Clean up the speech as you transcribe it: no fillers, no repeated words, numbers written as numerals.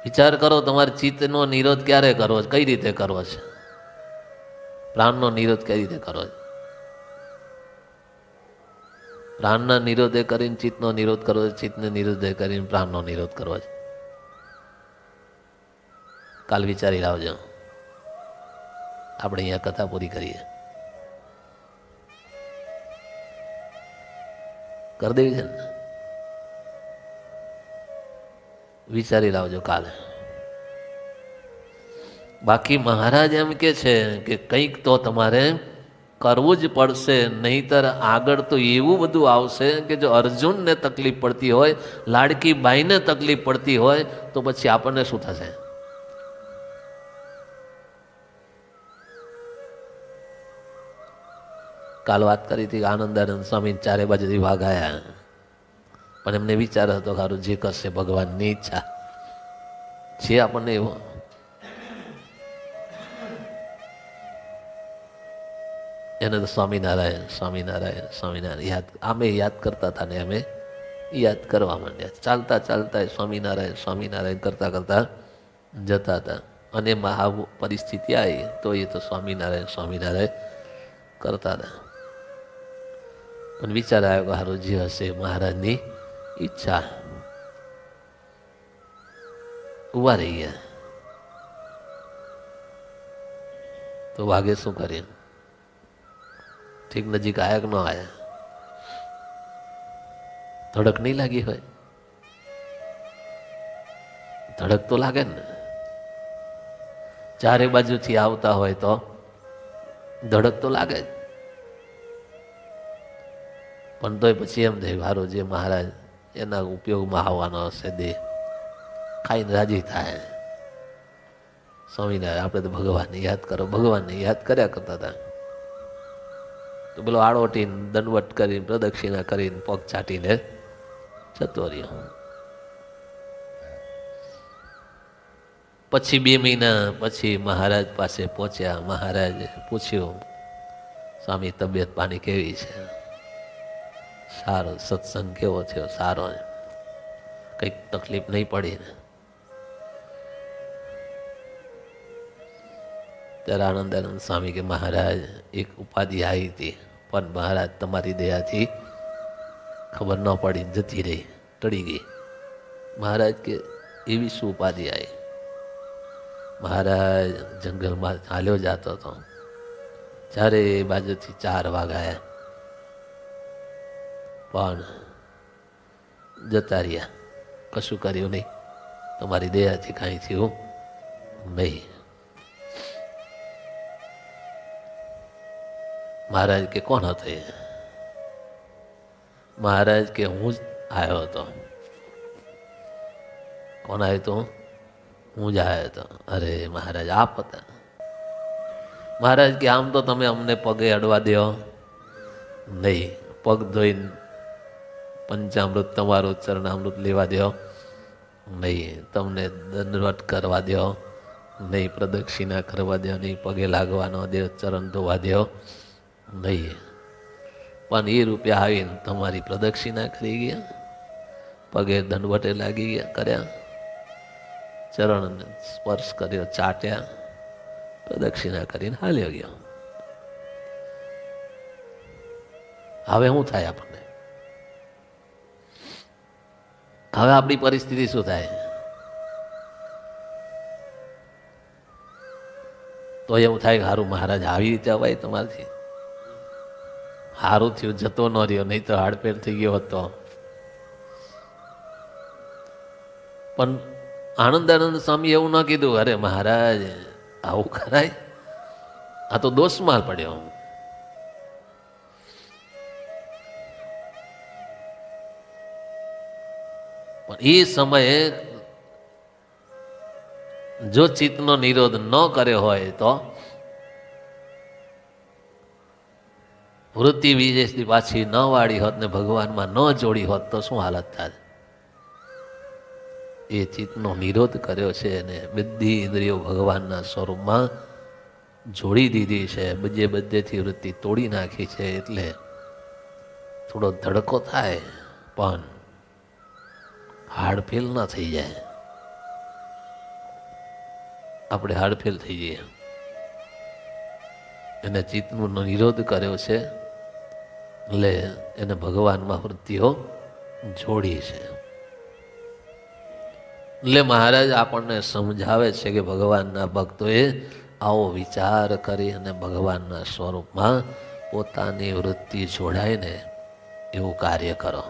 વિચાર કરો, તમારે ચિત્તનો નિરોધ ક્યારે કરવો છે, કઈ રીતે કરવો છે, પ્રાણનો નિરોધ કઈ રીતે કરવો છે? પ્રાણના નિરોધે કરીને ચિત્તનો નિરોધ કરવો છે, ચિત્તને નિરોધે કરીને પ્રાણનો નિરોધ કરવો છે. કાલ વિચારી લાવજો. આપણે અહીંયા કથા પૂરી કરીએ. કરી દેવી છે ને? વિચારી લાવજો કાલે. બાકી મહારાજ એમ કે છે કે કંઈક તો તમારે કરવું જ પડશે, નહીતર આગળ તો એવું બધું આવશે કે જો અર્જુનને તકલીફ પડતી હોય, લાડકી બાઈને તકલીફ પડતી હોય, તો પછી આપણને શું થશે? કાલ વાત કરી હતી કે આનંદાનંદ સ્વામી ચારે બાજુથી વાઘાયા, પણ એમને વિચાર હતો સારું જે કરશે ભગવાનની ઈચ્છા છે. આપણને એવો એને તો સ્વામિનારાયણ સ્વામિનારાયણ સ્વામિનારાયણ યાદ, અમે યાદ કરતા હતા ને અમે યાદ કરવા માંડ્યા. ચાલતા ચાલતા સ્વામિનારાયણ સ્વામિનારાયણ કરતા કરતા જતા હતા, અને મહા પરિસ્થિતિ આવી તો એ તો સ્વામિનારાયણ સ્વામિનારાયણ કરતા હતા. પણ વિચાર આવ્યો કે હારું જે હશે મહારાજની ઈચ્છા. ઉભા રહી ગયા તો વાઘે શું કર્યું? ઠીક નજીક આયા કે ન આયા? ધડક નહીં લાગી હોય? ધડક તો લાગે ને. ચારે બાજુથી આવતા હોય તો ધડક તો લાગે જ. પણ તોય પછી એમ થાય મારો જે મહારાજ એના ઉપયોગમાં આવવાનો હશે, દેહ ખાઈને રાજી થાય. સ્વામિનારાયણ આપણે તો ભગવાનને યાદ કરો, ભગવાનને યાદ કર્યા કરતા હતા. તો પેલો આડોટીને દંડવટ કરીને પ્રદક્ષિણા કરીને પગ ચાટીને જતો રહ્યો. પછી 2 મહિના પછી મહારાજ પાસે પહોંચ્યા. મહારાજે પૂછ્યું, સ્વામી તબિયત પાણી કેવી છે? સારો. સત્સંગ કેવો થયો? સારો. કંઈક તકલીફ નહીં પડી ને? ત્યારે આનંદાનંદ સ્વામી કે મહારાજ એક ઉપાધિ આવી હતી, પણ મહારાજ તમારી દયાથી ખબર ન પડી, જતી રહી, ટળી ગઈ. મહારાજ કે એવી શું ઉપાધિ આવી? મહારાજ જંગલમાં હાલ્યો જતો હતો, ચારે બાજુથી 4 વાઘ આવ્યા, પણ જતા રહ્યા, કશું કર્યું નહીં. તમારી દયાથી કાંઈ થયું નહીં. મહારાજ કે કોણ હતો એ? મહારાજ કે હું જ આવ્યો હતો. કોણ આવ્યો હતો? હું જ આવ્યો હતો. અરે મહારાજ આપ હતા? મહારાજ કે આમ તો તમે અમને પગે અડવા દો નહીં, પગ ધોઈને પંચામૃત તમારું ચરણામૃત લેવા દો નહીં, તમને દંડવટ કરવા દો નહીં, પ્રદક્ષિણા કરવા દો નહીં, પગે લાગવાનો દો, ચરણ ધોવા દો નહીં. પણ એ રૂપિયા આવીને તમારી પ્રદક્ષિણા કરી ગયા, પગે દંડવટે લાગી ગયા, કર્યા, ચરણ સ્પર્શ કર્યો, ચાટ્યા, પ્રદક્ષિણા કરીને હાલ્યો ગયો. હવે શું થાય આપણને? હવે આપણી પરિસ્થિતિ શું થાય? તો એવું થાય કે હારું મહારાજ આવી રીતે અવાય તમારાથી? હારું થયું જતો ન રહ્યો, નહીં તો હાડપેર થઈ ગયો હતો. પણ આનંદાનંદ સ્વામી એવું ન કીધું, અરે મહારાજ આવું કરાય? આ તો દોષમાં પડ્યો. પણ એ સમયે જો ચિત્તનો નિરોધ ન કર્યો હોય તો વૃત્તિ વિજયથી પાછી ન વાળી હોત ને ભગવાનમાં ન જોડી હોત તો શું હાલત થાય? એ ચિત્તનો નિરોધ કર્યો છે અને બધી ઇન્દ્રિયો ભગવાનના સ્વરૂપમાં જોડી દીધી છે, બધેથી વૃત્તિ તોડી નાખી છે. એટલે થોડો ધડકો થાય, પણ હાડફેલ ના થઈ જાય, આપણે હાડફેલ થઈ જઈએ. એને ચિત્તનો નિરોધ કર્યો છે, એટલે એને ભગવાનમાં વૃત્તિઓ જોડી છે. એટલે મહારાજ આપણને સમજાવે છે કે ભગવાનના ભક્તોએ આવો વિચાર કરી અને ભગવાનના સ્વરૂપમાં પોતાની વૃત્તિ જોડાઈને એવું કાર્ય કરો.